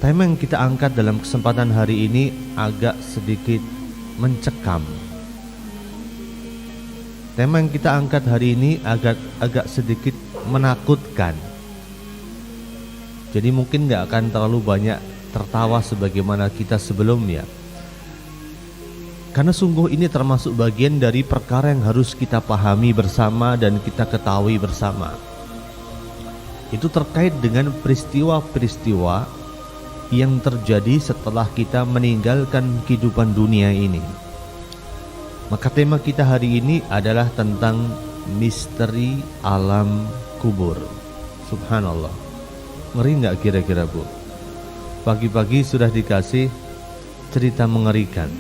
Tema yang kita angkat dalam kesempatan hari ini agak sedikit mencekam. Tema yang kita angkat hari ini agak sedikit menakutkan. Jadi mungkin gak akan terlalu banyak tertawa sebagaimana kita sebelumnya. Karena sungguh ini termasuk bagian dari perkara yang harus kita pahami bersama dan kita ketahui bersama. Itu terkait dengan peristiwa-peristiwa yang terjadi setelah kita meninggalkan kehidupan dunia ini. Maka tema kita hari ini adalah tentang misteri alam kubur. Subhanallah. Ngeri gak kira-kira Bu? Pagi-pagi sudah dikasih cerita mengerikan.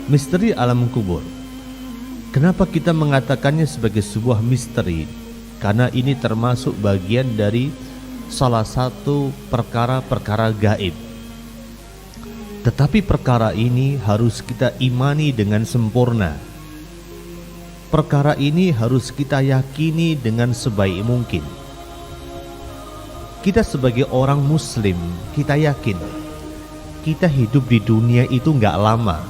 Misteri alam kubur. Kenapa kita mengatakannya sebagai sebuah misteri? Karena ini termasuk bagian dari salah satu perkara-perkara gaib. Tetapi perkara ini harus kita imani dengan sempurna. Perkara ini harus kita yakini dengan sebaik mungkin. Kita sebagai orang muslim, kita yakin kita hidup di dunia itu gak lama.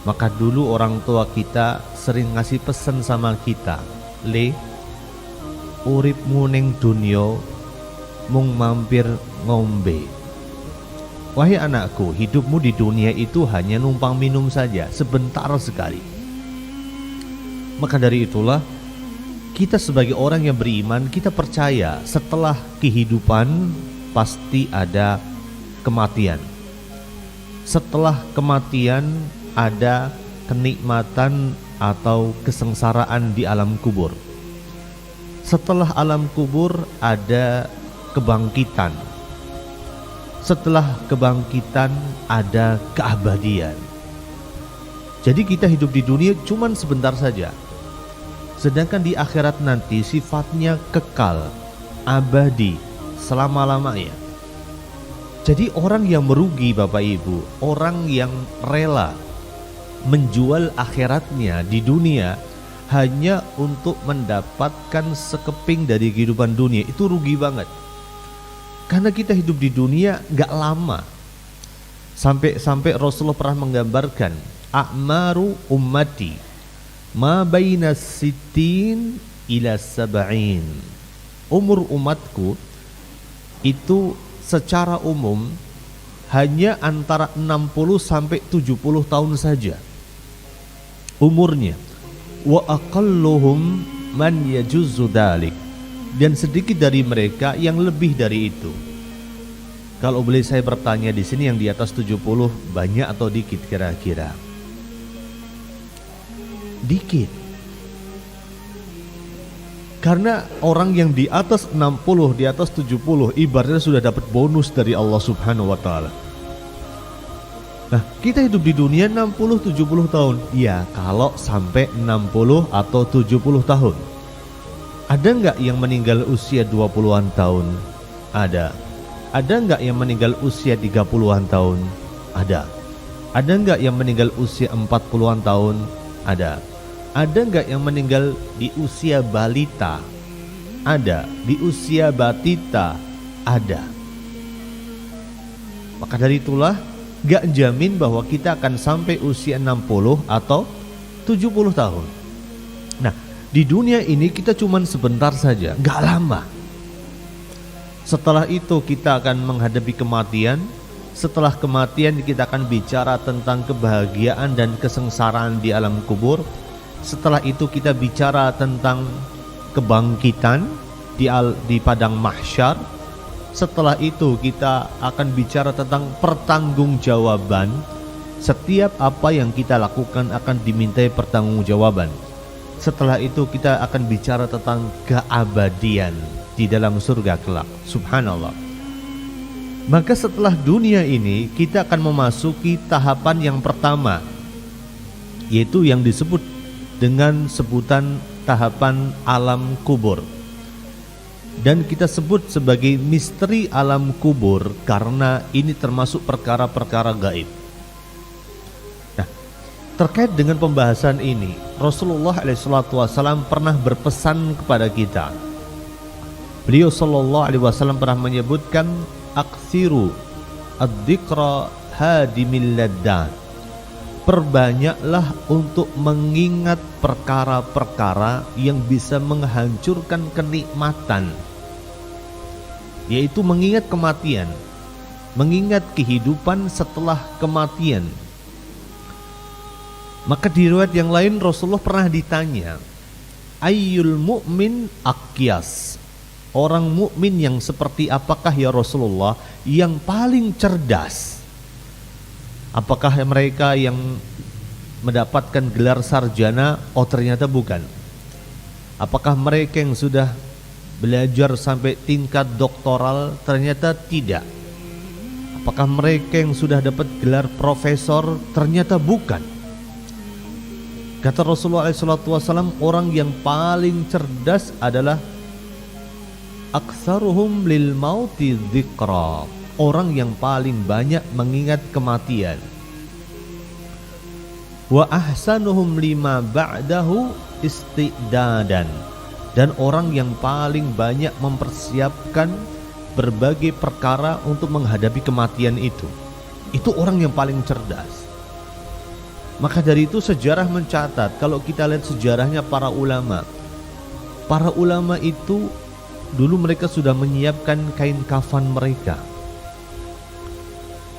Maka dulu orang tua kita sering ngasih pesan sama kita, Le, uripmu ning dunya mung mampir ngombe. Wahai anakku, hidupmu di dunia itu hanya numpang minum saja, sebentar sekali. Maka dari itulah kita sebagai orang yang beriman, kita percaya setelah kehidupan pasti ada kematian. Setelah kematian ada kenikmatan atau kesengsaraan di alam kubur. Setelah alam kubur ada kebangkitan. Setelah kebangkitan ada keabadian. Jadi kita hidup di dunia cuman sebentar saja. Sedangkan di akhirat nanti sifatnya kekal, abadi, selama-lamanya. Jadi orang yang merugi Bapak Ibu, orang yang rela menjual akhiratnya di dunia hanya untuk mendapatkan sekeping dari kehidupan dunia, itu rugi banget. Karena kita hidup di dunia gak lama. Sampai Rasulullah pernah menggambarkan, a'maru ummati ma baina sittin ila sab'in. Umur umatku itu secara umum hanya antara 60 sampai 70 tahun saja umurnya. Wa aqalluhum man yajuzzu dalik, dan sedikit dari mereka yang lebih dari itu. Kalau boleh saya bertanya di sini, yang di atas 70 banyak atau dikit kira-kira? Dikit. Karena orang yang di atas 60, di atas 70 ibaratnya sudah dapat bonus dari Allah Subhanahu wa taala. Nah, kita hidup di dunia 60-70 tahun. Ya, kalau sampai 60 atau 70 tahun. Ada nggak yang meninggal usia 20-an tahun? Ada. Ada nggak yang meninggal usia 30-an tahun? Ada. Ada nggak yang meninggal usia 40-an tahun? Ada. Ada nggak yang meninggal di usia balita? Ada. Di usia batita? Ada. Maka dari itulah gak jamin bahwa kita akan sampai usia 60 atau 70 tahun. Nah, di dunia ini kita cuman sebentar saja, gak lama. Setelah itu kita akan menghadapi kematian. Setelah kematian kita akan bicara tentang kebahagiaan dan kesengsaraan di alam kubur. Setelah itu kita bicara tentang kebangkitan di padang mahsyar. Setelah itu kita akan bicara tentang pertanggungjawaban. Setiap apa yang kita lakukan akan dimintai pertanggungjawaban. Setelah itu kita akan bicara tentang keabadian di dalam surga kelak. Subhanallah. Maka setelah dunia ini kita akan memasuki tahapan yang pertama, yaitu yang disebut dengan sebutan tahapan alam kubur. Dan kita sebut sebagai misteri alam kubur karena ini termasuk perkara-perkara gaib. Nah, terkait dengan pembahasan ini, Rasulullah SAW pernah berpesan kepada kita. Beliau SAW pernah menyebutkan, aksiru ad-dzikra hadimil laddat. Perbanyaklah untuk mengingat perkara-perkara yang bisa menghancurkan kenikmatan, yaitu mengingat kematian, mengingat kehidupan setelah kematian. Maka di riwayat yang lain Rasulullah pernah ditanya, ayyul mu'min aqyas, orang mukmin yang seperti apakah ya Rasulullah yang paling cerdas? Apakah mereka yang mendapatkan gelar sarjana? Oh ternyata bukan. Apakah mereka yang sudah belajar sampai tingkat doktoral? Ternyata tidak. Apakah mereka yang sudah dapat gelar profesor? Ternyata bukan. Kata Rasulullah SAW, orang yang paling cerdas adalah aktsaruhum lil mauti dzikra, orang yang paling banyak mengingat kematian. Wa ahsanuhum lima ba'dahu istidadan, dan orang yang paling banyak mempersiapkan berbagai perkara untuk menghadapi kematian itu. Itu orang yang paling cerdas. Maka dari itu sejarah mencatat, kalau kita lihat sejarahnya para ulama itu dulu mereka sudah menyiapkan kain kafan mereka.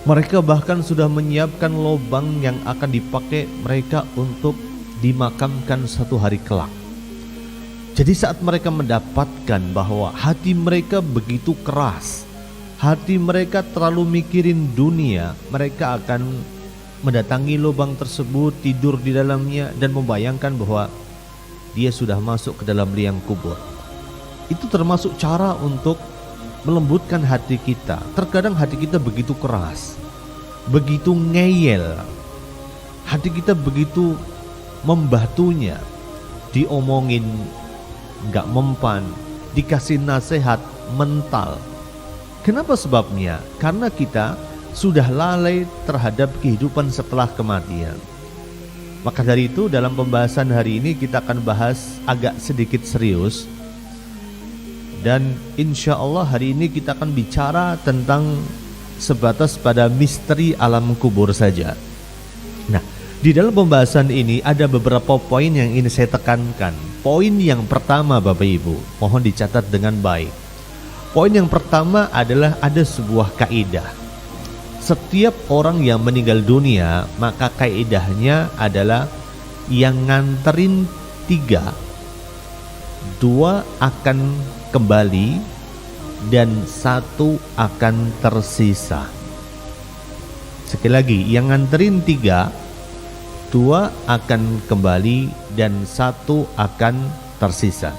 Mereka bahkan sudah menyiapkan lubang yang akan dipakai mereka untuk dimakamkan satu hari kelak. Jadi saat mereka mendapatkan bahwa hati mereka begitu keras, hati mereka terlalu mikirin dunia, mereka akan mendatangi lubang tersebut, tidur di dalamnya dan membayangkan bahwa dia sudah masuk ke dalam liang kubur. Itu termasuk cara untuk melembutkan hati kita. Terkadang hati kita begitu keras, begitu ngeyel, hati kita begitu membatunya, diomongin gak mempan, dikasih nasihat mental. Kenapa sebabnya? Karena kita sudah lalai terhadap kehidupan setelah kematian. Maka dari itu dalam pembahasan hari ini kita akan bahas agak sedikit serius. Dan insya Allah hari ini kita akan bicara tentang sebatas pada misteri alam kubur saja. Nah, di dalam pembahasan ini ada beberapa poin yang ingin saya tekankan. Poin yang pertama Bapak Ibu, mohon dicatat dengan baik. Poin yang pertama adalah ada sebuah kaidah. Setiap orang yang meninggal dunia, maka kaidahnya adalah yang nganterin 3, 2 akan kembali dan 1 akan tersisa. Sekali lagi, yang nganterin 3, 2 akan kembali dan 1 akan tersisa.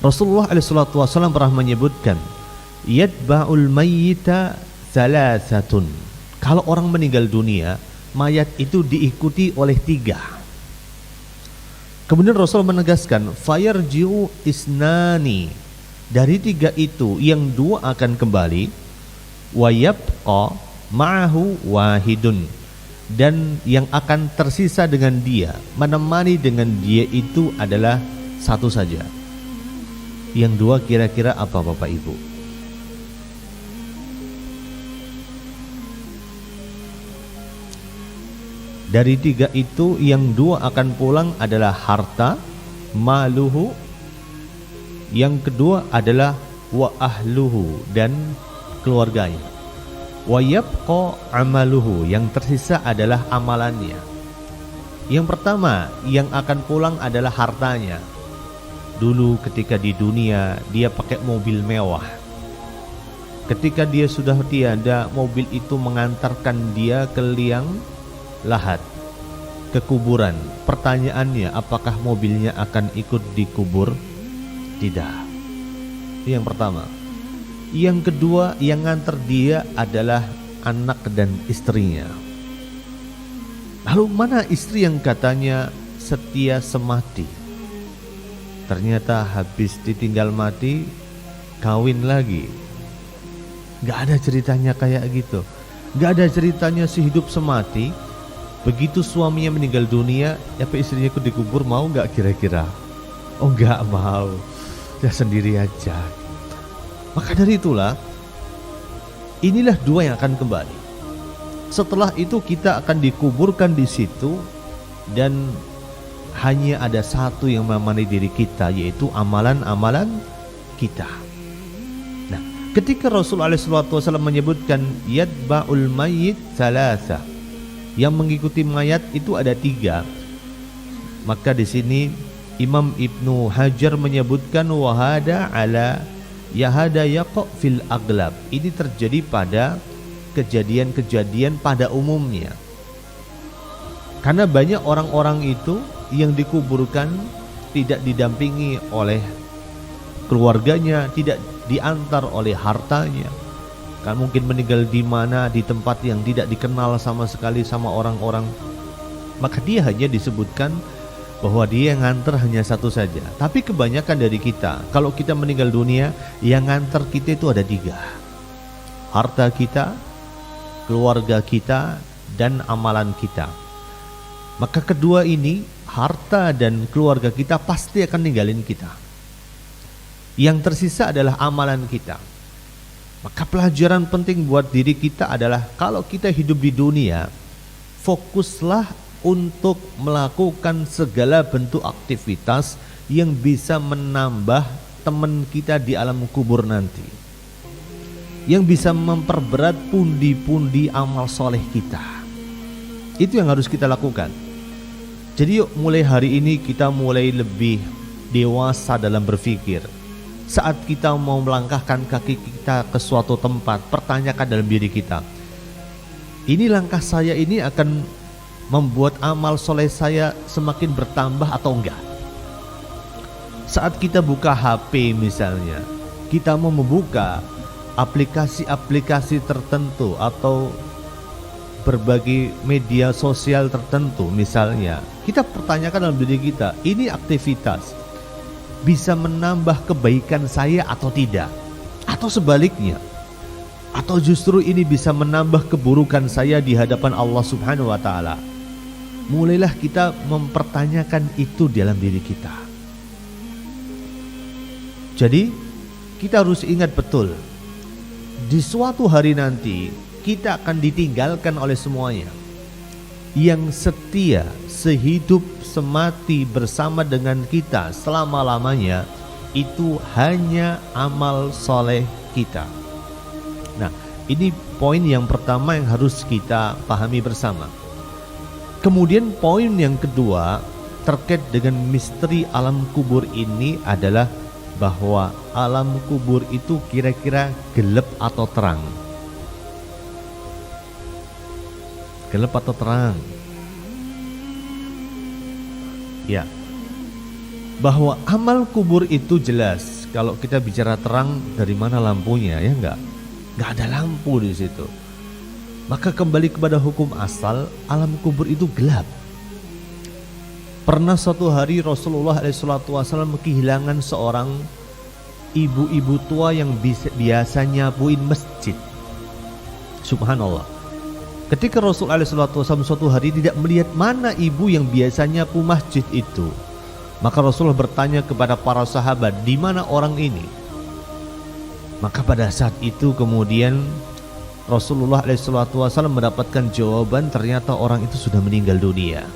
Rasulullah SAW pernah menyebutkan, yatba'ul mayyita salasatun. Kalau orang meninggal dunia, mayat itu diikuti oleh 3. Kemudian Rasul menegaskan, fayarji'u isnani, dari 3 itu yang 2 akan kembali, wa yabqa ma'ahu wahidun, dan yang akan tersisa dengan dia, menemani dengan dia itu adalah 1 saja. Yang 2 kira-kira apa Bapak Ibu? Dari 3 itu yang 2 akan pulang adalah harta, maluhu. Yang kedua adalah wa ahluhu, dan keluarganya. Wa yabqa amaluhu, yang tersisa adalah amalannya. Yang pertama yang akan pulang adalah hartanya. Dulu ketika di dunia dia pakai mobil mewah. Ketika dia sudah tiada, mobil itu mengantarkan dia ke liang lahat, ke kuburan. Pertanyaannya, apakah mobilnya akan ikut dikubur? Tidak. Itu yang pertama. Yang kedua, yang nganter dia adalah anak dan istrinya. Lalu mana istri yang katanya setia semati? Ternyata habis ditinggal mati, kawin lagi. Gak ada ceritanya kayak gitu. Gak ada ceritanya si hidup semati. Begitu suaminya meninggal dunia, apa istrinya ikut dikubur, mau gak kira-kira? Oh gak mau, dia sendiri aja. Maka dari itulah inilah dua yang akan kembali. Setelah itu kita akan dikuburkan di situ, dan hanya ada satu yang menemani diri kita, yaitu amalan-amalan kita. Nah, ketika Rasulullah SAW menyebutkan yatba'ul mayyit salasa, yang mengikuti mayat itu ada 3, maka di sini Imam Ibnu Hajar menyebutkan wahada ala yahada yaqa fil aglab. Ini terjadi pada kejadian-kejadian pada umumnya. Karena banyak orang-orang itu yang dikuburkan tidak didampingi oleh keluarganya, tidak diantar oleh hartanya. Kan mungkin meninggal di mana, di tempat yang tidak dikenal sama sekali sama orang-orang. Maka dia hanya disebutkan bahwa dia yang nganter hanya satu saja. Tapi kebanyakan dari kita, kalau kita meninggal dunia, yang nganter kita itu ada 3. Harta kita, keluarga kita, dan amalan kita. Maka kedua ini, harta dan keluarga kita pasti akan ninggalin kita. Yang tersisa adalah amalan kita. Maka pelajaran penting buat diri kita adalah kalau kita hidup di dunia, fokuslah untuk melakukan segala bentuk aktivitas yang bisa menambah teman kita di alam kubur nanti, yang bisa memperberat pundi-pundi amal soleh kita. Itu yang harus kita lakukan. Jadi yuk mulai hari ini kita mulai lebih dewasa dalam berpikir. Saat kita mau melangkahkan kaki kita ke suatu tempat, pertanyakan dalam diri kita, ini langkah saya ini akan membuat amal soleh saya semakin bertambah atau enggak? Saat kita buka HP misalnya, kita mau membuka aplikasi-aplikasi tertentu atau berbagai media sosial tertentu misalnya, kita pertanyakan dalam diri kita, ini aktivitas bisa menambah kebaikan saya atau tidak? Atau sebaliknya, atau justru ini bisa menambah keburukan saya di hadapan Allah Subhanahu wa Ta'ala? Mulailah kita mempertanyakan itu dalam diri kita. Jadi kita harus ingat betul, di suatu hari nanti kita akan ditinggalkan oleh semuanya. Yang setia sehidup semati bersama dengan kita selama-lamanya itu hanya amal soleh kita. Nah, ini poin yang pertama yang harus kita pahami bersama. Kemudian poin yang kedua terkait dengan misteri alam kubur ini adalah bahwa alam kubur itu kira-kira gelap atau terang? Gelap atau terang? Ya, bahwa amal kubur itu jelas. Kalau kita bicara terang, dari mana lampunya? Ya enggak ada lampu di situ. Maka kembali kepada hukum asal, alam kubur itu gelap. Pernah suatu hari Rasulullah SAW kehilangan seorang ibu-ibu tua yang biasa nyapuin masjid. Subhanallah. Ketika Rasulullah SAW suatu hari tidak melihat mana ibu yang biasa nyapu masjid itu, maka Rasulullah bertanya kepada para sahabat, di mana orang ini? Maka pada saat itu kemudian Rasulullah SAW mendapatkan jawaban, ternyata orang itu sudah meninggal dunia.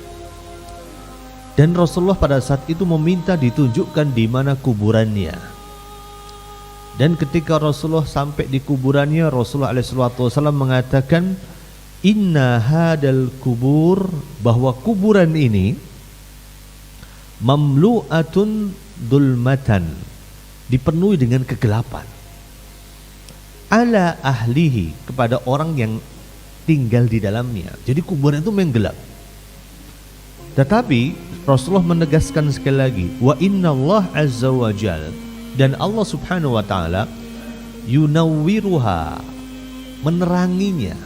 Dan Rasulullah pada saat itu meminta ditunjukkan di mana kuburannya. Dan ketika Rasulullah sampai di kuburannya, Rasulullah SAW mengatakan, inna hadal kubur, bahwa kuburan ini mamlu'atun dulmatan, dipenuhi dengan kegelapan, ala ahlihi, kepada orang yang tinggal di dalamnya. Jadi kuburan itu memang gelap. Tetapi Rasulullah menegaskan sekali lagi, wa inna Allah azza wa jal, dan Allah subhanahu wa ta'ala yunawwiruha, meneranginya.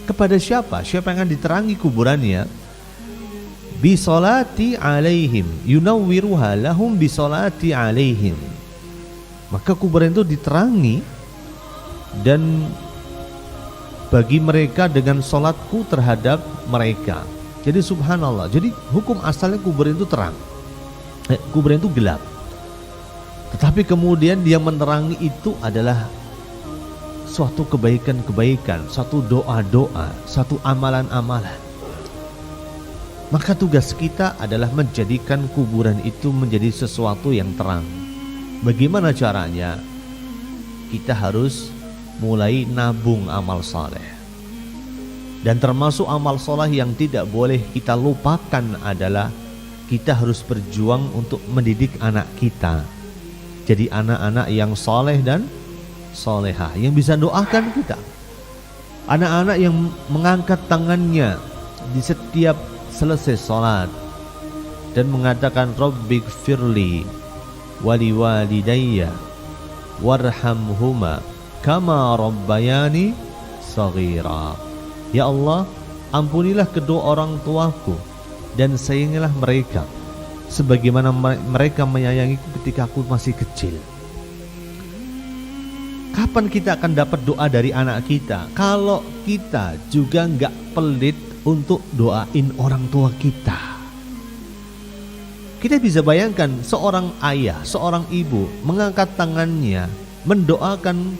Kepada siapa? Siapa yang akan diterangi kuburannya? Bisolati alaihim, yunawwiruha lahum bisolati alaihim. Maka kuburan itu diterangi dan bagi mereka dengan solatku terhadap mereka. Jadi subhanallah. Jadi hukum asalnya kuburan itu terang, kuburan itu gelap. Tetapi kemudian dia menerangi itu adalah suatu kebaikan-kebaikan, suatu doa-doa, suatu amalan-amalan. Maka tugas kita adalah menjadikan kuburan itu menjadi sesuatu yang terang. Bagaimana caranya? Kita harus mulai nabung amal saleh. Dan termasuk amal saleh yang tidak boleh kita lupakan adalah kita harus berjuang untuk mendidik anak kita. Jadi anak-anak yang saleh dan salehah, yang bisa doakan kita. Anak-anak yang mengangkat tangannya di setiap selesai sholat dan mengatakan Rabbighfirli wali walidayya warhamhuma kama rabbayani shaghira. Ya Allah, ampunilah kedua orang tuaku dan sayangilah mereka sebagaimana mereka menyayangiku ketika aku masih kecil. Kapan kita akan dapat doa dari anak kita kalau kita juga nggak pelit untuk doain orang tua kita? Kita bisa bayangkan seorang ayah, seorang ibu mengangkat tangannya mendoakan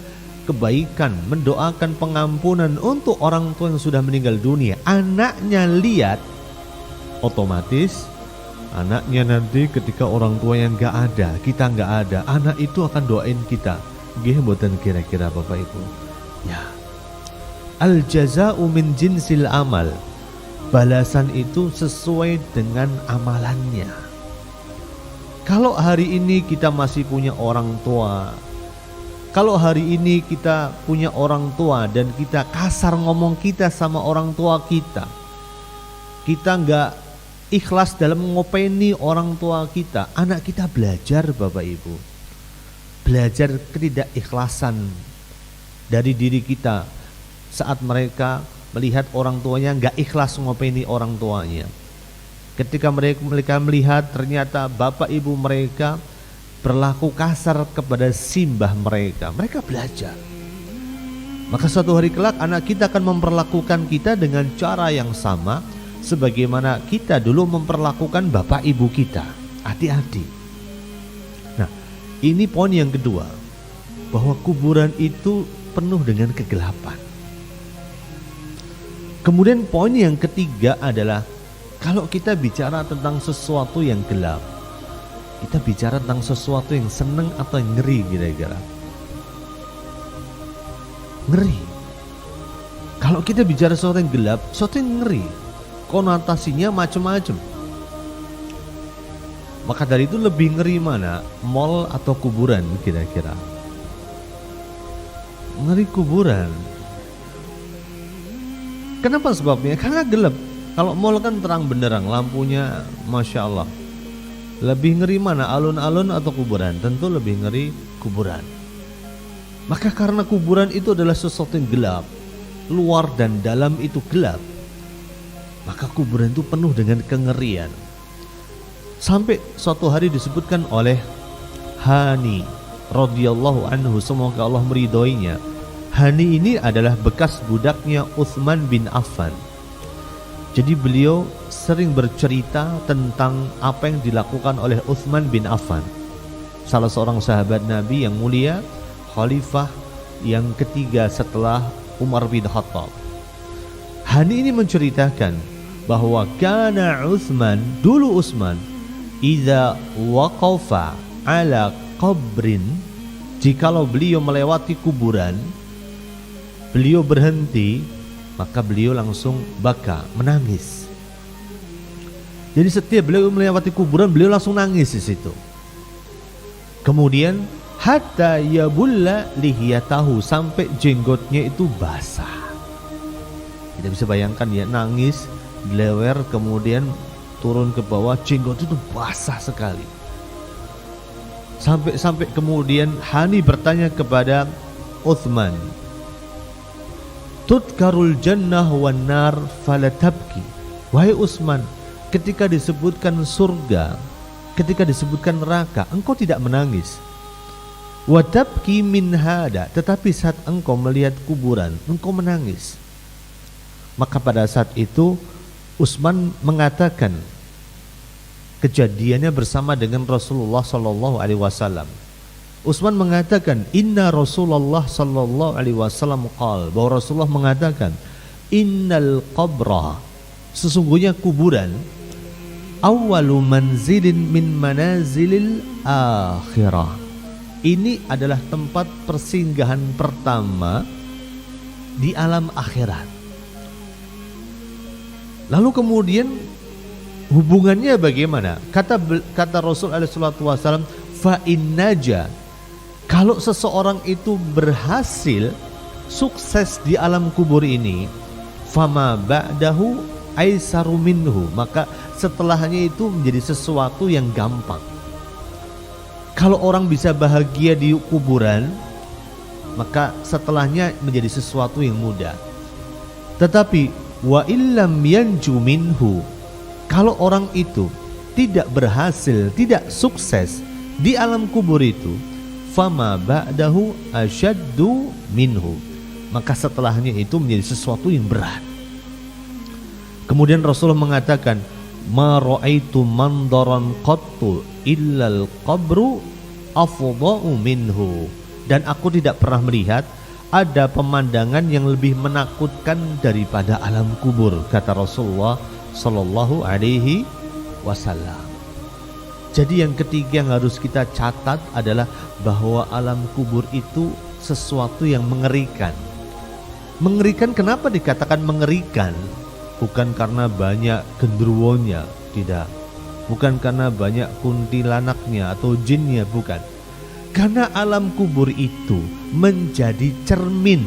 kebaikan, mendoakan pengampunan untuk orang tua yang sudah meninggal dunia. Anaknya lihat, otomatis anaknya nanti ketika orang tua yang nggak ada, kita nggak ada, anak itu akan doain kita. Nggih mboten kira-kira Bapak Ibu? Ya. Al jaza'u min jinsil amal. Balasan itu sesuai dengan amalannya. Kalau hari ini kita masih punya orang tua, kalau hari ini kita punya orang tua dan kita kasar ngomong kita sama orang tua kita nggak ikhlas dalam ngopeni orang tua kita, anak kita belajar Bapak Ibu. Belajar ketidakikhlasan dari diri kita saat mereka melihat orang tuanya nggak ikhlas ngopeni orang tuanya. Ketika mereka melihat ternyata bapak ibu mereka berlaku kasar kepada simbah mereka, mereka belajar. Maka suatu hari kelak anak kita akan memperlakukan kita dengan cara yang sama sebagaimana kita dulu memperlakukan bapak ibu kita, adik-adik. Nah, ini poin yang kedua, bahwa kuburan itu penuh dengan kegelapan. Kemudian poin yang ketiga adalah kalau kita bicara tentang sesuatu yang gelap, kita bicara tentang sesuatu yang seneng atau yang ngeri kira-kira. Ngeri. Kalau kita bicara sesuatu yang gelap, sesuatu yang ngeri, konotasinya macam-macam. Maka dari itu lebih ngeri mana? Mall atau kuburan kira-kira? Ngeri kuburan. Kenapa sebabnya? Karena gelap. Kalau mall kan terang benderang, lampunya Masya Allah. Lebih ngeri mana? Alun-alun atau kuburan? Tentu lebih ngeri kuburan. Maka karena kuburan itu adalah sesuatu yang gelap, luar dan dalam itu gelap, maka kuburan itu penuh dengan kengerian. Sampai suatu hari disebutkan oleh Hani radhiyallahu anhu, semoga Allah meridhoinya. Hani ini adalah bekas budaknya Utsman bin Affan. Jadi beliau sering bercerita tentang apa yang dilakukan oleh Utsman bin Affan, salah seorang sahabat Nabi yang mulia, khalifah yang ketiga setelah Umar bin Khattab. Hani ini menceritakan bahwa kana Utsman, dulu Utsman, idza waqafa ala qabrin, jikalau beliau melewati kuburan, beliau berhenti, maka beliau langsung baka, menangis. Jadi setiap beliau melewati kuburan, beliau langsung nangis di situ. Kemudian hatta yabulla lihiyatahu, sampai jenggotnya itu basah. Kita bisa bayangkan ya, nangis, lewer, kemudian turun ke bawah, jenggot itu basah sekali. Sampai kemudian Hani bertanya kepada Utsman, Tudkarul jannah wan nar falatabki. Wahai Utsman, ketika disebutkan surga, ketika disebutkan neraka, engkau tidak menangis. Watabki min hada, tetapi saat engkau melihat kuburan, engkau menangis. Maka pada saat itu Utsman mengatakan kejadiannya bersama dengan Rasulullah SAW. Utsman mengatakan, inna Rasulullah sallallahu alaihi wasallam qala, bahwa Rasulullah mengatakan, innal qabra, sesungguhnya kuburan, awwalu manzilin min manazilil akhirah, ini adalah tempat persinggahan pertama di alam akhirat. Lalu kemudian hubungannya bagaimana? Kata Rasul alaihi salatu wasallam, fa innaja, kalau seseorang itu berhasil sukses di alam kubur ini, fama ba'dahu aisaru minhu, maka setelahnya itu menjadi sesuatu yang gampang. Kalau orang bisa bahagia di kuburan, maka setelahnya menjadi sesuatu yang mudah. Tetapi wa illam yanju minhu, kalau orang itu tidak berhasil, tidak sukses di alam kubur itu, fama ba'dahu asyaddu minhu, maka setelahnya itu menjadi sesuatu yang berat. Kemudian Rasulullah mengatakan, ma ra'aitu mandaran qattu illal qabru afdha'u minhu, dan aku tidak pernah melihat ada pemandangan yang lebih menakutkan daripada alam kubur, kata Rasulullah sallallahu alaihi wasallam. Jadi yang ketiga yang harus kita catat adalah bahwa alam kubur itu sesuatu yang mengerikan. Mengerikan, kenapa dikatakan mengerikan? Bukan karena banyak genderuwonya, tidak. Bukan karena banyak kuntilanaknya atau jinnya, bukan. Karena alam kubur itu menjadi cermin.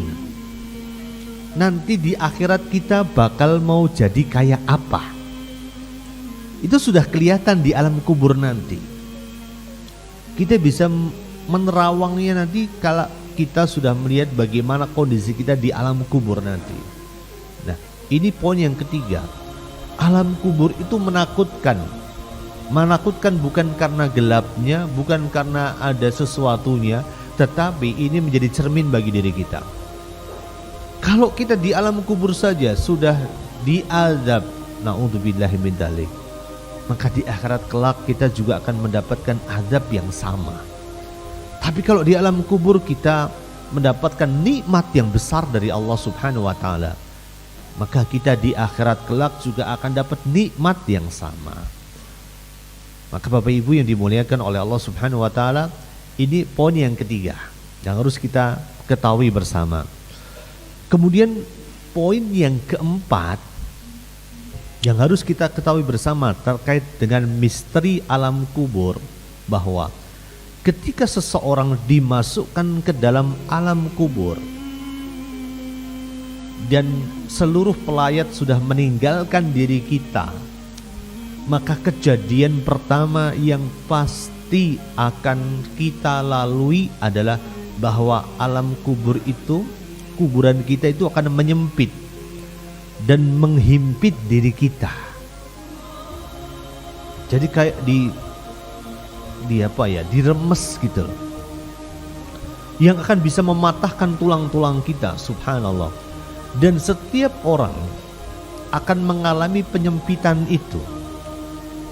Nanti di akhirat kita bakal mau jadi kayak apa? Itu sudah kelihatan di alam kubur nanti. Kita bisa menerawangnya nanti kalau kita sudah melihat bagaimana kondisi kita di alam kubur nanti. Nah, ini poin yang ketiga. Alam kubur itu menakutkan. Menakutkan bukan karena gelapnya, bukan karena ada sesuatunya, tetapi ini menjadi cermin bagi diri kita. Kalau kita di alam kubur saja sudah diazab, na'udzubillahi min dzalik, maka di akhirat kelak kita juga akan mendapatkan azab yang sama. Tapi kalau di alam kubur kita mendapatkan nikmat yang besar dari Allah Subhanahu wa taala, maka kita di akhirat kelak juga akan dapat nikmat yang sama. Maka Bapak Ibu yang dimuliakan oleh Allah Subhanahu wa taala, ini poin yang ketiga yang harus kita ketahui bersama. Kemudian poin yang keempat yang harus kita ketahui bersama terkait dengan misteri alam kubur, bahwa ketika seseorang dimasukkan ke dalam alam kubur dan seluruh pelayat sudah meninggalkan diri kita, maka kejadian pertama yang pasti akan kita lalui adalah bahwa alam kubur itu, kuburan kita itu akan menyempit dan menghimpit diri kita. Jadi kayak diremes gitu, yang akan bisa mematahkan tulang-tulang kita, subhanallah. Dan setiap orang akan mengalami penyempitan itu.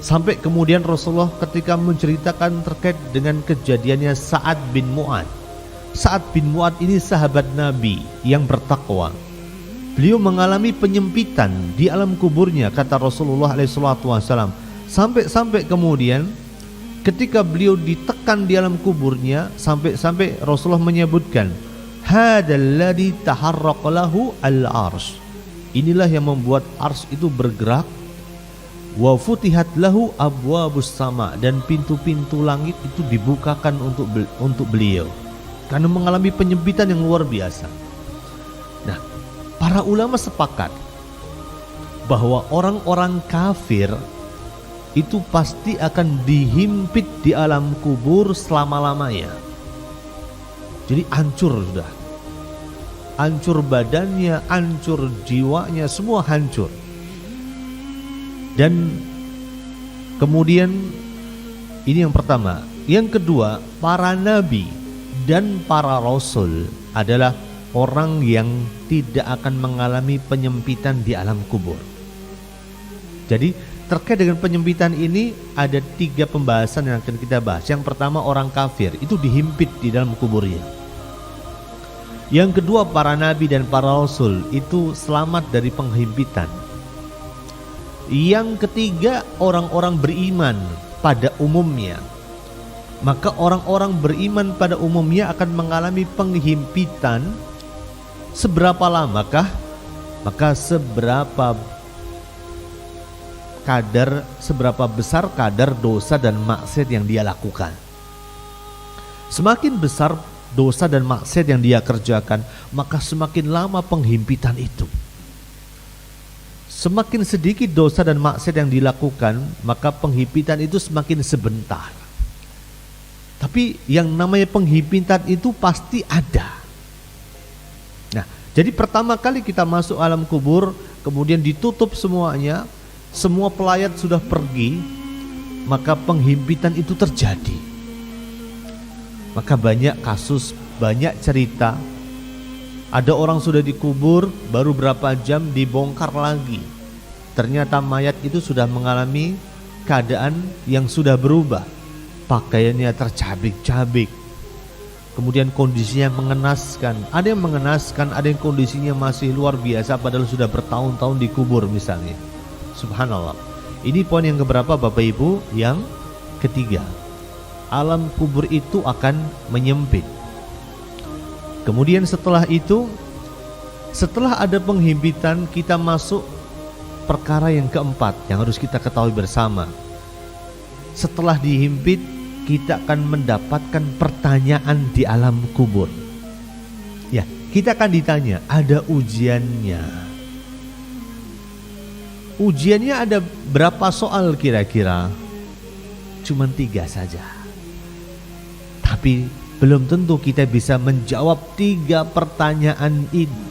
Sampai kemudian Rasulullah ketika menceritakan terkait dengan kejadiannya Sa'ad bin Mu'ad. Sa'ad bin Mu'ad ini sahabat Nabi yang bertakwa. Beliau mengalami penyempitan di alam kuburnya, kata Rasulullah SAW. Sampai kemudian ketika beliau ditekan di alam kuburnya, sampai Rasulullah menyebutkan, hadalladzi taharraqa lahu al-arsy, inilah yang membuat arsy itu bergerak, wa futihat lahu abwabus sama, dan pintu-pintu langit itu dibukakan untuk beliau karena mengalami penyempitan yang luar biasa. Nah, para ulama sepakat bahwa orang-orang kafir itu pasti akan dihimpit di alam kubur selama-lamanya. Jadi hancur sudah. Hancur badannya, hancur jiwanya, semua hancur. Dan kemudian ini yang pertama. Yang kedua, para nabi dan para rasul adalah orang yang tidak akan mengalami penyempitan di alam kubur. Jadi terkait dengan penyempitan ini ada 3 pembahasan yang akan kita bahas. Yang pertama, orang kafir itu dihimpit di dalam kuburnya. Yang kedua, para nabi dan para rasul itu selamat dari penghimpitan. Yang ketiga, orang-orang beriman pada umumnya. Maka orang-orang beriman pada umumnya akan mengalami penghimpitan. Seberapa lamakah? Maka seberapa besar kadar dosa dan maksiat yang dia lakukan. Semakin besar dosa dan maksiat yang dia kerjakan, maka semakin lama penghimpitan itu. Semakin sedikit dosa dan maksiat yang dilakukan, maka penghimpitan itu semakin sebentar. Tapi yang namanya penghimpitan itu pasti ada. Nah, jadi pertama kali kita masuk alam kubur, kemudian ditutup semuanya, semua pelayat sudah pergi, maka penghimpitan itu terjadi. Maka banyak kasus, banyak cerita. Ada orang sudah dikubur, baru berapa jam dibongkar lagi. Ternyata mayat itu sudah mengalami keadaan yang sudah berubah. Pakaiannya tercabik-cabik. Kemudian kondisinya mengenaskan. Ada yang mengenaskan, ada yang kondisinya masih luar biasa padahal sudah bertahun-tahun dikubur misalnya. Subhanallah. Ini poin yang keberapa Bapak Ibu? Yang ketiga. Alam kubur itu akan menyempit. Kemudian setelah itu, setelah ada penghimpitan, kita masuk perkara yang keempat yang harus kita ketahui bersama. Setelah dihimpit, kita akan mendapatkan pertanyaan di alam kubur. Ya, kita akan ditanya, ada ujiannya. Ujiannya ada berapa soal kira-kira? Cuman 3 saja. Tapi belum tentu kita bisa menjawab 3 pertanyaan ini.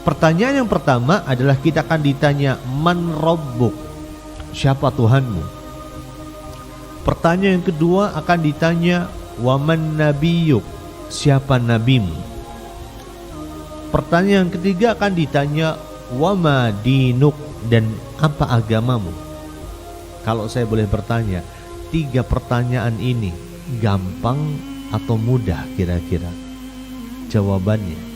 Pertanyaan yang pertama adalah kita akan ditanya, Man Rabbuk? Siapa Tuhanmu? Pertanyaan yang kedua akan ditanya, Waman Nabiyuk? Siapa nabimu? Pertanyaan yang ketiga akan ditanya, Wama dinuk? Dan apa agamamu? Kalau saya boleh bertanya, 3 pertanyaan ini gampang atau mudah kira-kira jawabannya?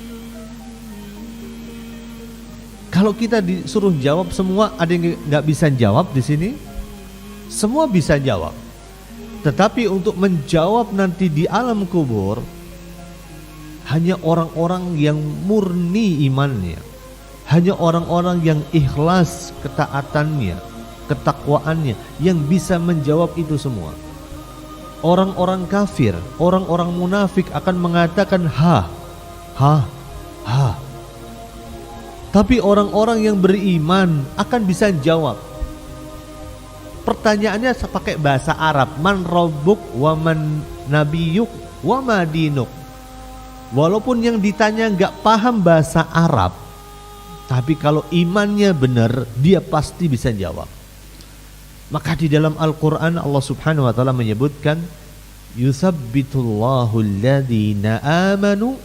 Kalau kita disuruh jawab semua, ada yang nggak bisa jawab di sini? Semua bisa jawab. Tetapi untuk menjawab nanti di alam kubur, hanya orang-orang yang murni imannya, hanya orang-orang yang ikhlas ketaatannya, ketakwaannya yang bisa menjawab itu semua. Orang-orang kafir, orang-orang munafik akan mengatakan ha. Tapi orang-orang yang beriman akan bisa jawab. Pertanyaannya pakai bahasa Arab, Man Rabbuk wa man nabiyuk wa ma dinuk. Walaupun yang ditanya nggak paham bahasa Arab, tapi kalau imannya benar, dia pasti bisa jawab. Maka di dalam Al-Quran Allah subhanahu wa ta'ala menyebutkan, Yuthabbitullahu alladhina amanu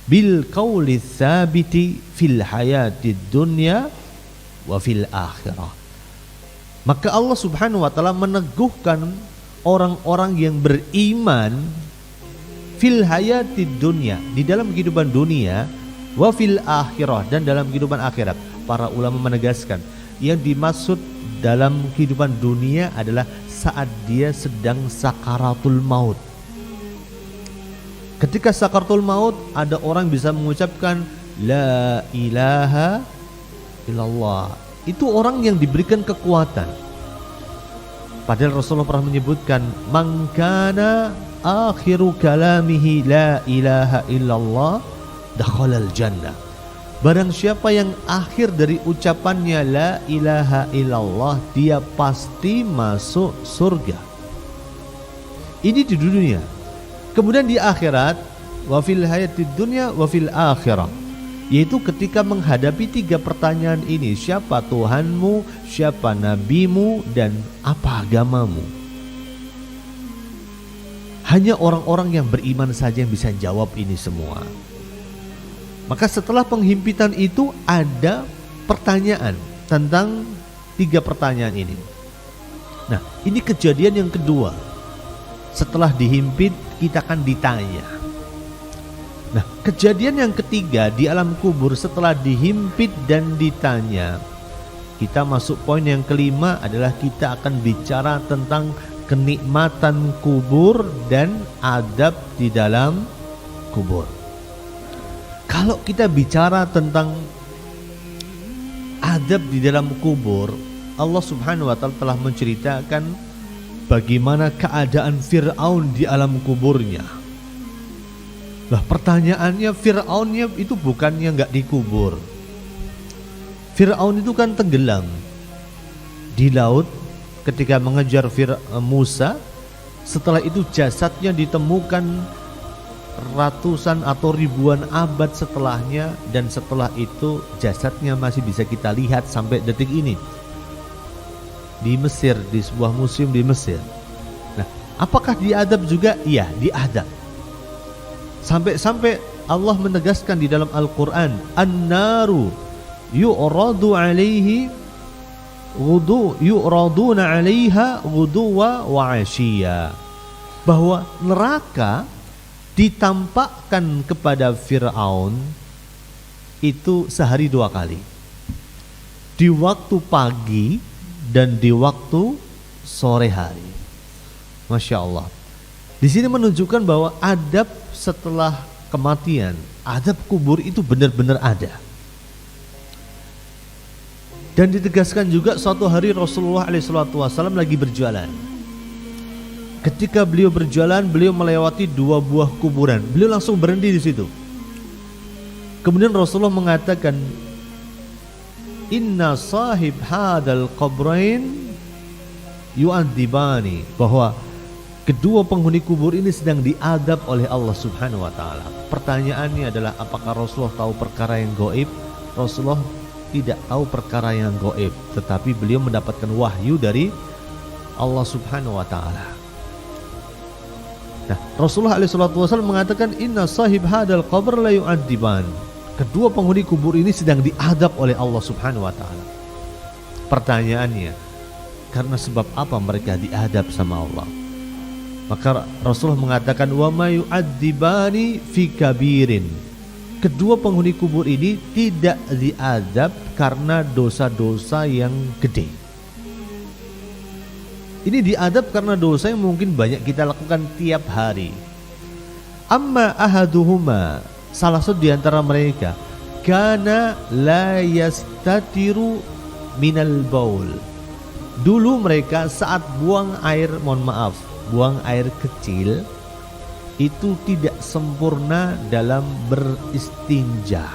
bil qawli tsabiti fil hayatid dunya wa fil akhirah. Maka Allah subhanahu wa ta'ala meneguhkan orang-orang yang beriman fil hayatid dunya, di dalam kehidupan dunia, wa fil akhirah, dan dalam kehidupan akhirat. Para ulama menegaskan, yang dimaksud dalam kehidupan dunia adalah saat dia sedang sakaratul maut. Ketika sakaratul maut, ada orang bisa mengucapkan La ilaha illallah. Itu orang yang diberikan kekuatan. Padahal Rasulullah pernah menyebutkan, Man kana akhiru kalamihi la ilaha illallah dakhalal jannah. Barang siapa yang akhir dari ucapannya la ilaha illallah, dia pasti masuk surga. Ini di dunia. Kemudian di akhirat, wa fil hayatid dunya wa fil akhirah, yaitu ketika menghadapi 3 pertanyaan ini, siapa Tuhanmu, siapa nabimu, dan apa agamamu. Hanya orang-orang yang beriman saja yang bisa jawab ini semua. Maka setelah penghimpitan itu ada pertanyaan tentang 3 pertanyaan ini. Nah, ini kejadian yang kedua. Setelah dihimpit, kita akan ditanya. Nah, kejadian yang ketiga di alam kubur setelah dihimpit dan ditanya, kita masuk poin yang kelima adalah kita akan bicara tentang kenikmatan kubur dan adab di dalam kubur. Kalau kita bicara tentang adab di dalam kubur, Allah Subhanahu wa Ta'ala telah menceritakan bagaimana keadaan Fir'aun di alam kuburnya. Lah pertanyaannya, Fir'aunnya itu bukannya nggak dikubur. Fir'aun itu kan tenggelam di laut ketika mengejar Musa. Setelah itu jasadnya ditemukan ratusan atau ribuan abad setelahnya, dan setelah itu jasadnya masih bisa kita lihat sampai detik ini di Mesir, di sebuah museum di Mesir. Nah, apakah diadab juga? Iya, diadab. Sampai-sampai Allah menegaskan di dalam Al-Quran, An-naru yu'radu alaihi yu'raduna alaiha ghuduwa wa ashiya, bahwa neraka ditampakkan kepada Fir'aun itu sehari 2 kali, di waktu pagi dan di waktu sore hari. Masya Allah. Di sini menunjukkan bahwa adab setelah kematian, adab kubur itu benar-benar ada. Dan ditegaskan juga suatu hari Rasulullah SAW lagi berjalan. Ketika beliau berjalan, beliau melewati 2 buah kuburan. Beliau langsung berhenti di situ. Kemudian Rasulullah mengatakan, Inna sahib hadal qabrain yu'adzibani, bahwa kedua penghuni kubur ini sedang diadab oleh Allah Subhanahu wa Ta'ala. Pertanyaannya adalah, apakah Rasulullah tahu perkara yang gaib? Rasulullah tidak tahu perkara yang gaib, tetapi beliau mendapatkan wahyu dari Allah Subhanahu wa Ta'ala. Nah, Rasulullah SAW mengatakan, Inna sahib hadal qabr la yu'adziban, kedua penghuni kubur ini sedang diadab oleh Allah Subhanahu wa Ta'ala. Pertanyaannya, karena sebab apa mereka diadab sama Allah? Maka Rasulullah mengatakan, wa ma yu'adzibani fi kabirin, kedua penghuni kubur ini tidak diadab karena dosa-dosa yang gede. Ini diadab karena dosa yang mungkin banyak kita lakukan tiap hari. Amma ahaduhuma, salah satu di antara mereka, kana la yastatiru minal baul, dulu mereka saat buang air, buang air kecil itu tidak sempurna dalam beristinja.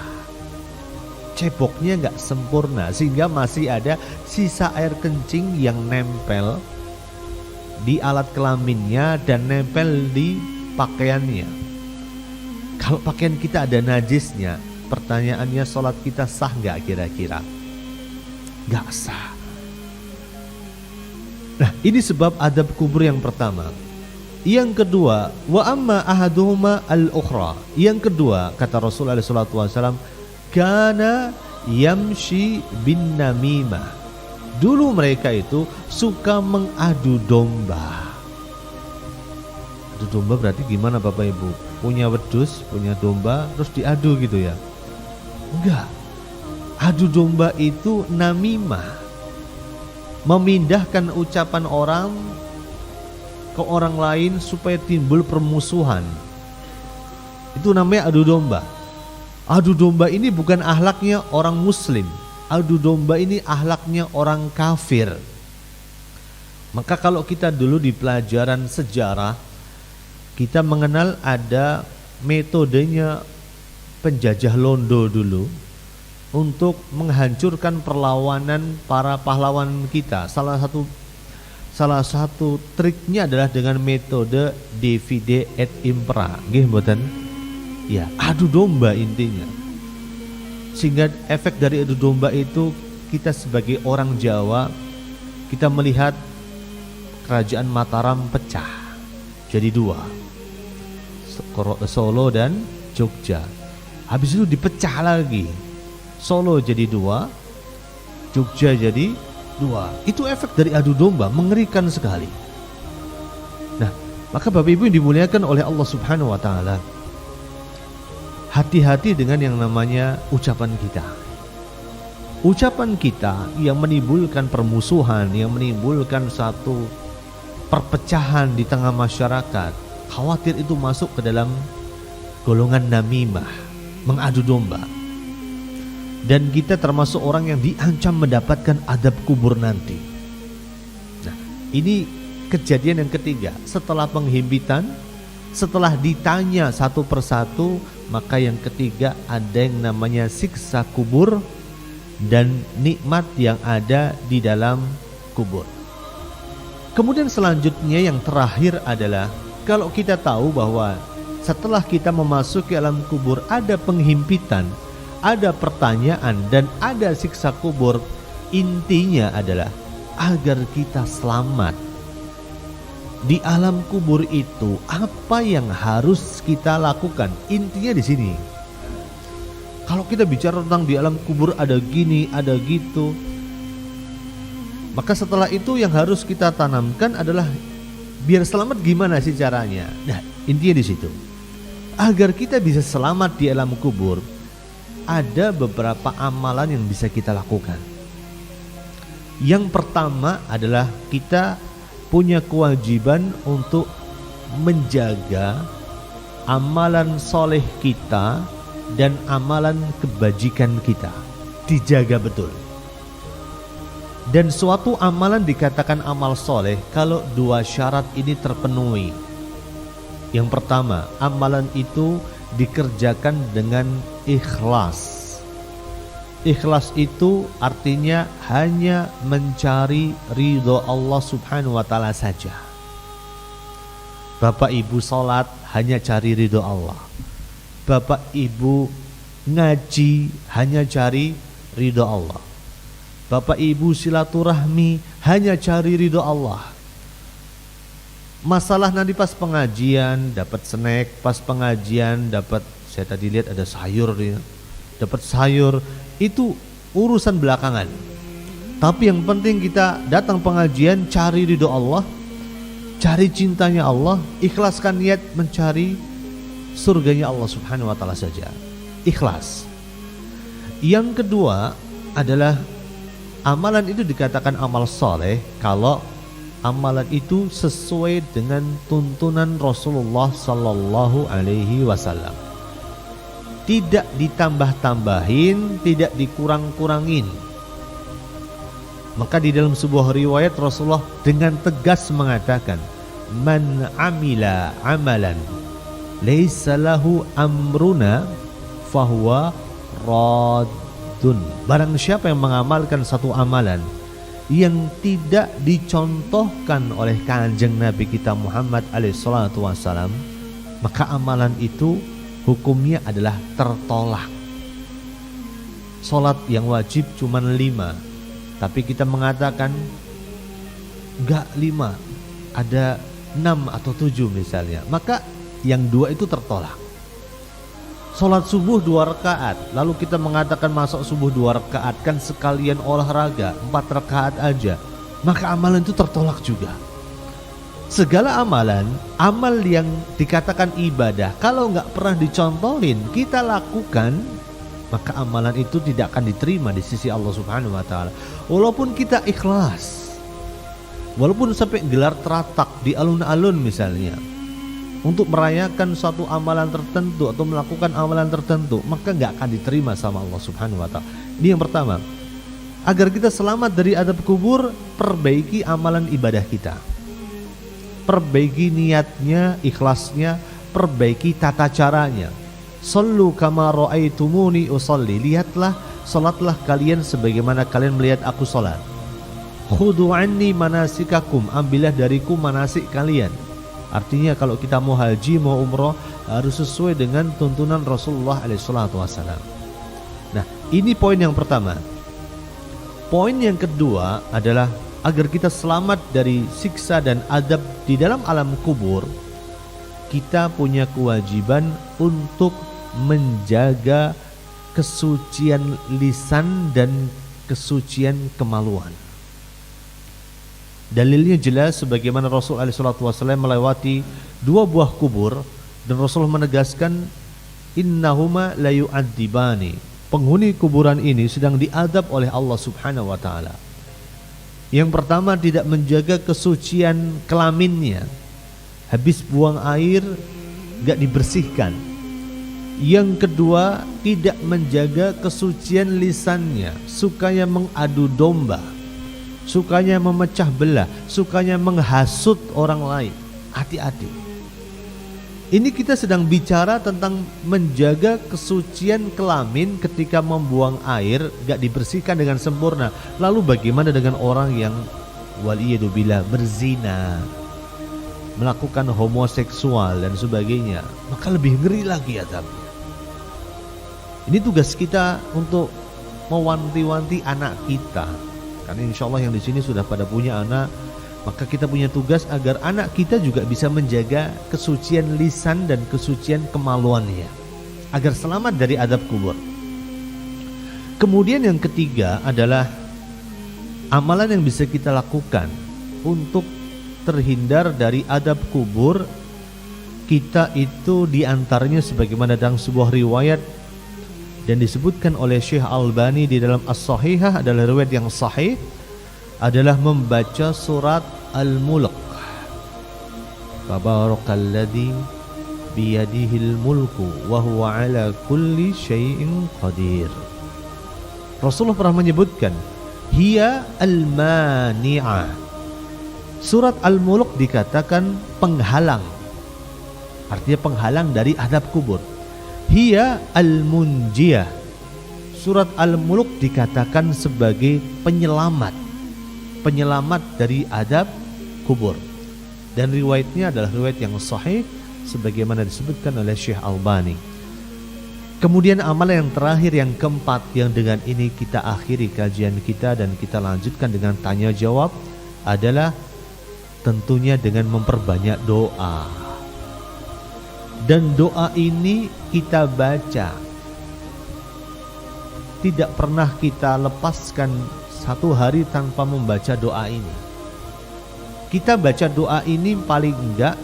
Ceboknya nggak sempurna, sehingga masih ada sisa air kencing yang nempel di alat kelaminnya dan nempel di pakaiannya. Kalau pakaian kita ada najisnya, pertanyaannya, sholat kita sah nggak kira-kira? Nggak sah. Nah, ini sebab adab kubur yang pertama. Yang kedua, wa amma ahaduhuma al-ukhra. Yang kedua, kata Rasulullah SAW, kana yamshi bin namimah. Dulu mereka itu suka mengadu domba. Adu domba berarti gimana Bapak Ibu? Punya wedus, punya domba, terus diadu gitu ya? Enggak. Adu domba itu namimah, memindahkan ucapan orang ke orang lain supaya timbul permusuhan. Itu namanya adu domba. Adu domba ini bukan akhlaknya orang muslim. Adu domba ini akhlaknya orang kafir. Maka kalau kita dulu di pelajaran sejarah, kita mengenal ada metodenya penjajah Londo dulu untuk menghancurkan perlawanan para pahlawan kita. Salah satu triknya adalah dengan metode divide et impera. Nggih mboten? Ya, adu domba intinya. Sehingga efek dari adu domba itu, kita sebagai orang Jawa, kita melihat kerajaan Mataram pecah jadi 2, Solo dan Jogja. Habis itu dipecah lagi, Solo jadi 2, Jogja jadi Dua, itu efek dari adu domba, mengerikan sekali. Nah, maka Bapak Ibu yang dimuliakan oleh Allah Subhanahu wa taala, hati-hati dengan yang namanya ucapan kita. Ucapan kita yang menimbulkan permusuhan, yang menimbulkan satu perpecahan di tengah masyarakat, khawatir itu masuk ke dalam golongan namimah, mengadu domba. Dan kita termasuk orang yang diancam mendapatkan adab kubur nanti. Nah, ini kejadian yang ketiga. Setelah penghimpitan, setelah ditanya satu persatu, maka yang ketiga ada yang namanya siksa kubur dan nikmat yang ada di dalam kubur. Kemudian selanjutnya yang terakhir adalah kalau kita tahu bahwa setelah kita memasuki alam kubur ada penghimpitan, ada pertanyaan dan ada siksa kubur, intinya adalah agar kita selamat. Di alam kubur itu apa yang harus kita lakukan? Intinya di sini. Kalau kita bicara tentang di alam kubur ada gini, ada gitu, maka setelah itu yang harus kita tanamkan adalah biar selamat gimana sih caranya? Nah, intinya di situ. Agar kita bisa selamat di alam kubur, ada beberapa amalan yang bisa kita lakukan. Yang pertama adalah kita punya kewajiban untuk menjaga amalan soleh kita dan amalan kebajikan kita. Dijaga betul. Dan suatu amalan dikatakan amal soleh kalau dua syarat ini terpenuhi. Yang pertama, amalan itu dikerjakan dengan ikhlas. Ikhlas itu artinya hanya mencari ridho Allah Subhanahu wa taala saja. Bapak Ibu sholat hanya cari ridho Allah. Bapak Ibu ngaji hanya cari ridho Allah. Bapak Ibu silaturahmi hanya cari ridho Allah. Masalah nanti pas pengajian dapat snack, pas pengajian dapat, saya tadi lihat ada sayur ya, dapat sayur, itu urusan belakangan. Tapi yang penting kita datang pengajian cari ridho Allah, cari cintanya Allah, ikhlaskan niat mencari surganya Allah Subhanahu wa taala saja. Ikhlas. Yang kedua adalah amalan itu dikatakan amal soleh kalau amalan itu sesuai dengan tuntunan Rasulullah Sallallahu Alaihi Wasallam. Tidak ditambah-tambahin, tidak dikurang-kurangin. Maka di dalam sebuah riwayat Rasulullah dengan tegas mengatakan, "Man amila amalan laisa lahu amruna fahuwa raddun." Barang siapa yang mengamalkan satu amalan yang tidak dicontohkan oleh kanjeng Nabi kita Muhammad alaihissalatu wassalam, maka amalan itu hukumnya adalah tertolak. Sholat yang wajib cuma 5, tapi kita mengatakan enggak 5, ada 6 atau 7 misalnya, maka yang 2 itu tertolak. Sholat subuh 2 rakaat, lalu kita mengatakan masuk subuh 2 rakaat, kan sekalian olahraga 4 rakaat aja, maka amalan itu tertolak juga. Segala amalan, amal yang dikatakan ibadah, kalau nggak pernah dicontohin kita lakukan, maka amalan itu tidak akan diterima di sisi Allah Subhanahu wa taala. Walaupun kita ikhlas, walaupun sampai gelar teratak di alun-alun misalnya, untuk merayakan suatu amalan tertentu atau melakukan amalan tertentu, maka nggak akan diterima sama Allah Subhanahu wa taala. Ini yang pertama. Agar kita selamat dari adab kubur, perbaiki amalan ibadah kita. Perbaiki niatnya, ikhlasnya, perbaiki tata caranya. Sallu kama ra'aitumuni usolli. Lihatlah, salatlah kalian sebagaimana kalian melihat aku salat. Khudu anni manasikakum. Ambillah dariku manasik kalian. Artinya kalau kita mau haji, mau umroh, harus sesuai dengan tuntunan Rasulullah SAW. Nah, ini poin yang pertama. Poin yang kedua adalah agar kita selamat dari siksa dan adab di dalam alam kubur, kita punya kewajiban untuk menjaga kesucian lisan dan kesucian kemaluan. Dalilnya jelas sebagaimana Rasul SAW melewati 2 buah kubur dan Rasul menegaskan innahuma la yu'adzibani. Penghuni kuburan ini sedang diadab oleh Allah Subhanahu wa taala. Yang pertama, tidak menjaga kesucian kelaminnya. Habis buang air gak dibersihkan. Yang kedua, tidak menjaga kesucian lisannya, sukanya mengadu domba, sukanya memecah belah, sukanya menghasut orang lain. Hati-hati. Ini kita sedang bicara tentang menjaga kesucian kelamin ketika membuang air gak dibersihkan dengan sempurna. Lalu bagaimana dengan orang yang waliyadzubillah berzina, melakukan homoseksual dan sebagainya? Maka lebih ngeri lagi adabnya. Ini tugas kita untuk mewanti-wanti anak kita. Karena insya Allah yang di sini sudah pada punya anak, maka kita punya tugas agar anak kita juga bisa menjaga kesucian lisan dan kesucian kemaluannya, agar selamat dari adab kubur. Kemudian yang ketiga adalah amalan yang bisa kita lakukan untuk terhindar dari adab kubur. Kita itu diantaranya sebagaimana dalam sebuah riwayat dan disebutkan oleh Syekh Albani di dalam As-Sahihah, adalah riwayat yang sahih, adalah membaca surat Al-Mulk. Tabarakalladzi biyadihil mulku wa huwa ala kulli syai'in qadir. Rasulullah pernah menyebutkan hiya al-mani'ah. Surat Al-Mulk dikatakan penghalang, artinya penghalang dari adab kubur. Hiya al-munjiyah. Surat Al-Mulk dikatakan sebagai penyelamat dari adab kubur. Dan riwayatnya adalah riwayat yang sahih sebagaimana disebutkan oleh Syekh Albani. Kemudian amalan yang terakhir, yang keempat, yang dengan ini kita akhiri kajian kita dan kita lanjutkan dengan tanya jawab, adalah tentunya dengan memperbanyak doa. Dan doa ini kita baca, tidak pernah kita lepaskan satu hari tanpa membaca doa ini. Kita baca doa ini paling enggak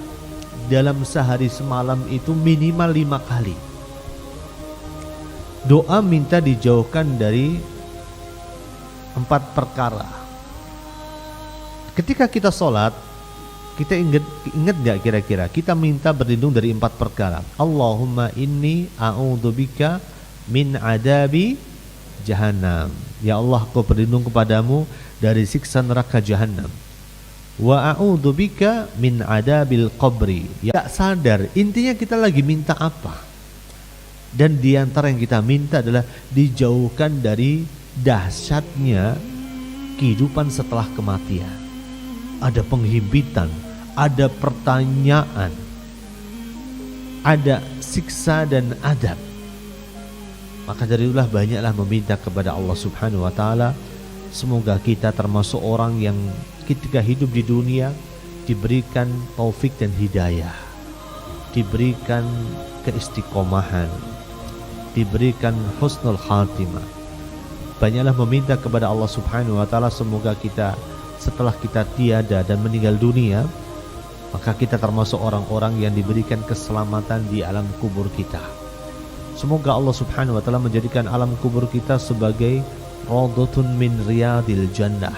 dalam sehari semalam itu minimal 5 kali. Doa minta dijauhkan dari 4 perkara. Ketika kita sholat, kita ingat gak kira-kira kita minta berlindung dari 4 perkara. Allahumma inni a'udzubika min adabi jahannam. Ya Allah, aku berlindung kepadamu dari siksa neraka jahannam. Wa a'udzubika min adabil qabri. Ya, sadar intinya kita lagi minta apa. Dan diantara yang kita minta adalah dijauhkan dari dahsyatnya kehidupan setelah kematian. Ada penghimpitan, ada pertanyaan, ada siksa dan adab. Maka dari itulah banyaklah meminta kepada Allah Subhanahu wa taala, semoga kita termasuk orang yang ketika hidup di dunia diberikan taufik dan hidayah, diberikan keistiqomahan, diberikan husnul khatimah. Banyaklah meminta kepada Allah Subhanahu wa taala, semoga kita setelah kita tiada dan meninggal dunia, maka kita termasuk orang-orang yang diberikan keselamatan di alam kubur kita. Semoga Allah Subhanahu wa taala menjadikan alam kubur kita sebagai raudhatun min riyadil jannah,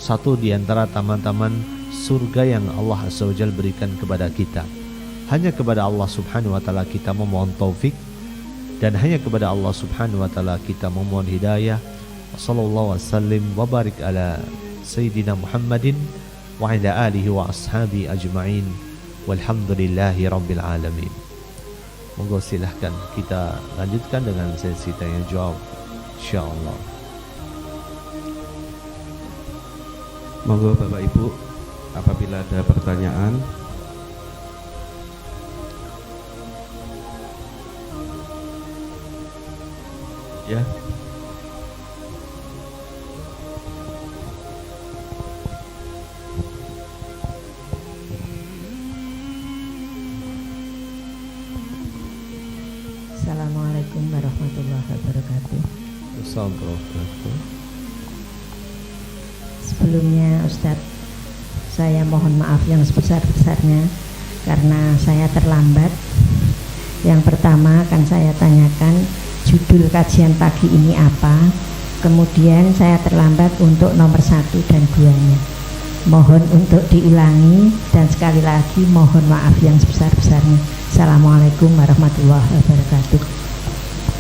satu di antara taman-taman surga yang Allah Azza wa Jalla berikan kepada kita. Hanya kepada Allah Subhanahu wa taala kita memohon taufik, dan hanya kepada Allah Subhanahu wa taala kita memohon hidayah. Sallallahu wasallim wa barik ala Sayyidina Muhammadin wa ala alihi wa ashabi ajma'in walhamdulillahi rabbil alamin. Monggo silahkan kita lanjutkan dengan sesi tanya jawab, insyaallah. Monggo Bapak Ibu, apabila ada pertanyaan. Ya. Assalamualaikum warahmatullahi wabarakatuh. Assalamualaikum. Sebelumnya Ustadz, Saya mohon maaf yang sebesar-besarnya karena saya terlambat. Yang pertama akan saya tanyakan judul kajian pagi ini apa. Kemudian saya terlambat untuk nomor 1 dan 2-nya. Mohon untuk diulangi dan sekali lagi mohon maaf yang sebesar-besarnya. Assalamualaikum warahmatullahi wabarakatuh.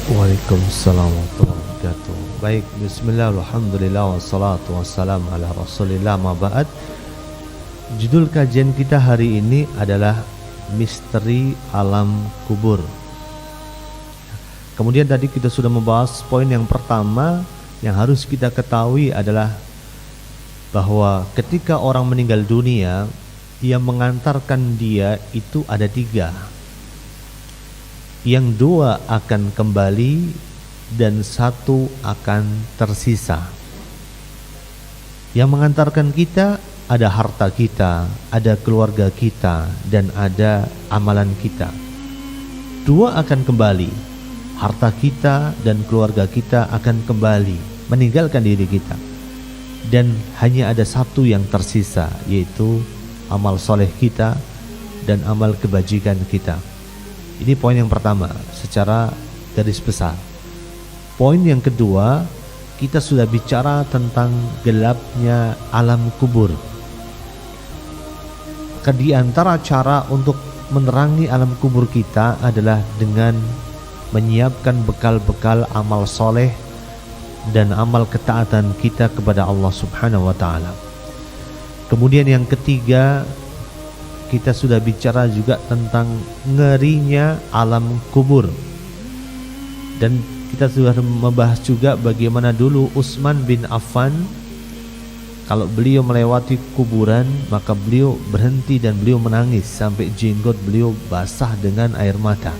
Waalaikumsalam warahmatullahi wabarakatuh. Baik, bismillah, alhamdulillah, wassalatu wassalamu ala rasulillah, ma ba'd. Judul kajian kita hari ini adalah misteri alam kubur. Kemudian tadi kita sudah membahas poin yang pertama yang harus kita ketahui adalah bahwa ketika orang meninggal dunia, yang mengantarkan dia itu ada 3. Yang 2 akan kembali dan 1 akan tersisa. Yang mengantarkan kita ada harta kita, ada keluarga kita, dan ada amalan kita. 2 akan kembali, harta kita dan keluarga kita akan kembali, meninggalkan diri kita. Dan hanya ada 1 yang tersisa, yaitu amal soleh kita dan amal kebajikan kita. Ini poin yang pertama, secara garis besar. Poin yang kedua, kita sudah bicara tentang gelapnya alam kubur. Di antara cara untuk menerangi alam kubur kita adalah dengan menyiapkan bekal-bekal amal soleh dan amal ketaatan kita kepada Allah Subhanahu wa ta'ala. Kemudian yang ketiga, kita sudah bicara juga tentang ngerinya alam kubur. Dan kita sudah membahas juga bagaimana dulu Utsman bin Affan, kalau beliau melewati kuburan maka beliau berhenti dan beliau menangis sampai jenggot beliau basah dengan air mata.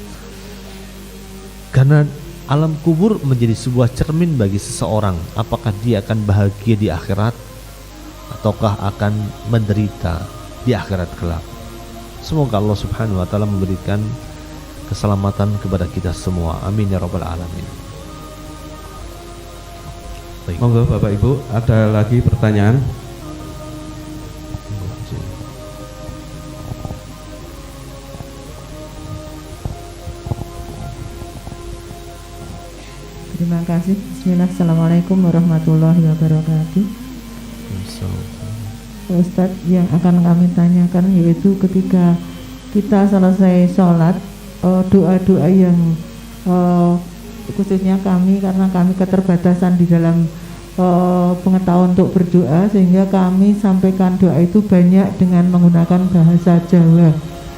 Karena alam kubur menjadi sebuah cermin bagi seseorang, apakah dia akan bahagia di akhirat ataukah akan menderita di akhirat kelak. Semoga Allah Subhanahu wa ta'ala memberikan keselamatan kepada kita semua. Amin ya rabbal alamin. Baik. Monggo Bapak Ibu, ada lagi pertanyaan? Terima kasih. Bismillah. Assalamualaikum warahmatullahi wabarakatuh. Ustadz, yang akan kami tanyakan yaitu ketika kita selesai sholat, doa-doa yang khususnya kami, karena kami keterbatasan di dalam pengetahuan untuk berdoa, sehingga kami sampaikan doa itu banyak dengan menggunakan bahasa Jawa.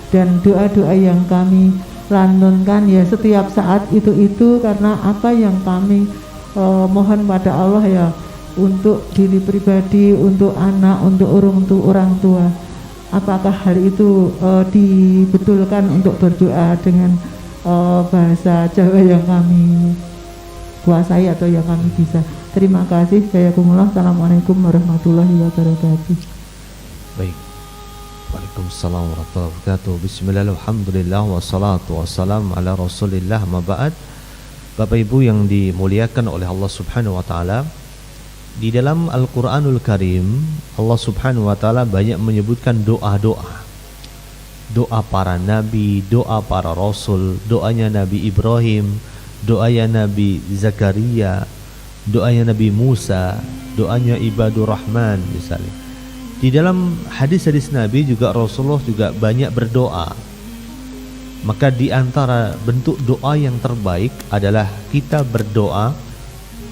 Dan doa-doa yang kami lantunkan ya setiap saat itu karena apa yang kami mohon pada Allah ya, untuk diri pribadi, untuk anak, untuk orang tua. Apakah hal itu dibetulkan untuk berdoa dengan bahasa Jawa yang kami kuasai atau yang kami bisa? Terima kasih. Jazakumullah. Assalamualaikum warahmatullahi wabarakatuh. Baik. Waalaikumsalam warahmatullahi wabarakatuh. Bismillah, alhamdulillah, wassalatu wassalamu ala rasulillah, ma ba'd. Bapak Ibu yang dimuliakan oleh Allah Subhanahu wa ta'ala, di dalam Al-Quranul Karim Allah Subhanahu wa ta'ala banyak menyebutkan doa-doa. Doa para nabi, doa para rasul, doanya Nabi Ibrahim, doanya Nabi Zakaria, doanya Nabi Musa, doanya ibadur Rahman misalnya. Di dalam hadis-hadis Nabi juga Rasulullah juga banyak berdoa. Maka di antara bentuk doa yang terbaik adalah kita berdoa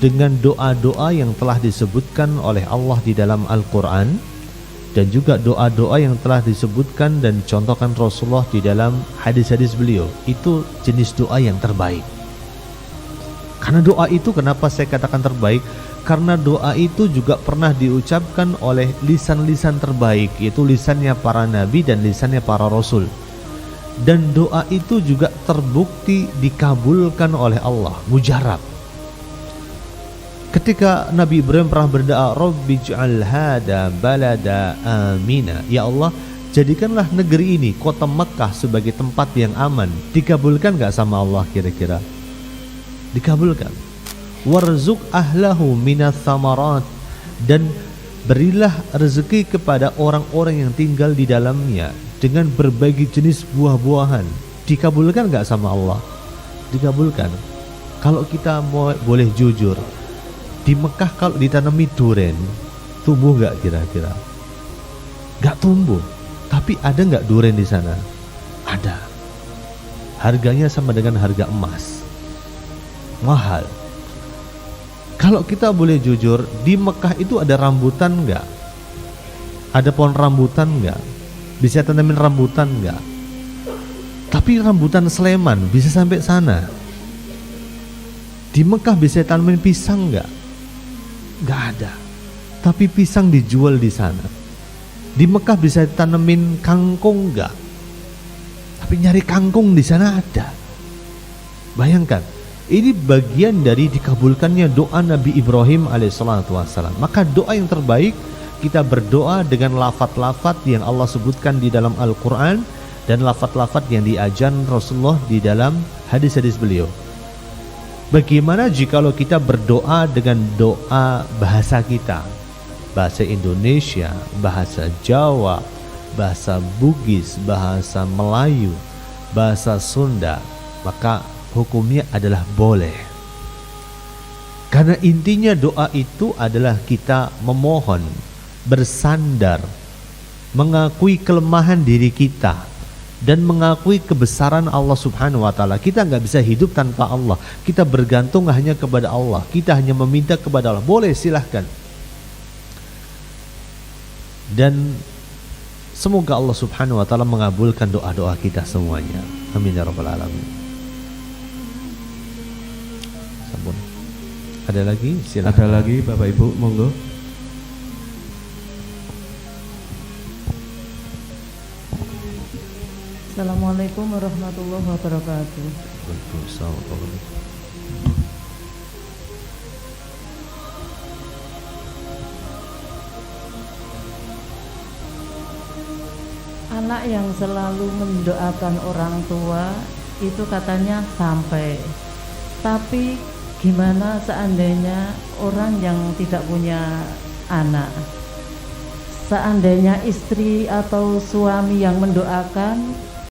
dengan doa-doa yang telah disebutkan oleh Allah di dalam Al-Quran, dan juga doa-doa yang telah disebutkan dan dicontohkan Rasulullah di dalam hadis-hadis beliau. Itu jenis doa yang terbaik. Karena doa itu, kenapa saya katakan terbaik? Karena doa itu juga pernah diucapkan oleh lisan-lisan terbaik, yaitu lisannya para nabi dan lisannya para rasul. Dan doa itu juga terbukti dikabulkan oleh Allah, mujarab. Ketika Nabi Ibrahim pernah berdoa, Rabbij'al hada balada amina, ya Allah, jadikanlah negeri ini, kota Mekah, sebagai tempat yang aman. Dikabulkan gak sama Allah kira-kira? Dikabulkan. Warzuq ahlahu minas samarat, dan Berilah rezeki kepada orang-orang yang tinggal di dalamnya dengan berbagai jenis buah-buahan. Dikabulkan nggak sama Allah? Dikabulkan. Kalau kita boleh jujur, di Mekah kalau ditanami duren, tumbuh nggak kira-kira? Nggak tumbuh. Tapi ada nggak duren di sana? Ada. Harganya sama dengan harga emas. Mahal. Kalau kita boleh jujur, di Mekah itu ada rambutan nggak? Ada pohon rambutan nggak? Bisa tanamin rambutan nggak? Tapi rambutan Sleman bisa sampai sana. Di Mekah bisa tanamin pisang nggak? Nggak ada. Tapi pisang dijual di sana. Di Mekah bisa tanamin kangkung nggak? Tapi nyari kangkung di sana ada. Bayangkan, ini bagian dari dikabulkannya doa Nabi Ibrahim alaihissalatu wassalam. Maka doa yang terbaik, kita berdoa dengan lafaz-lafaz yang Allah sebutkan di dalam Al-Quran dan lafaz-lafaz yang diajarkan Rasulullah di dalam hadis-hadis beliau. Bagaimana jikalau kita berdoa dengan doa bahasa kita, bahasa Indonesia, bahasa Jawa, bahasa Bugis, bahasa Melayu, bahasa Sunda, maka hukumnya adalah boleh. Karena intinya doa itu adalah kita memohon, bersandar, mengakui kelemahan diri kita dan mengakui kebesaran Allah Subhanahu wa taala. Kita nggak bisa hidup tanpa Allah. Kita bergantung hanya kepada Allah. Kita hanya meminta kepada Allah. Boleh, silahkan. Dan semoga Allah Subhanahu wa taala mengabulkan doa-doa kita semuanya. Amin ya rabbal alamin. Sabun. Ada lagi? Silakan. Ada lagi Bapak Ibu, monggo. Assalamualaikum warahmatullahi wabarakatuh. Waalaikumsalam warahmatullahi wabarakatuh. Anak yang selalu mendoakan orang tua itu katanya sampai. Tapi gimana seandainya orang yang tidak punya anak? Seandainya istri atau suami yang mendoakan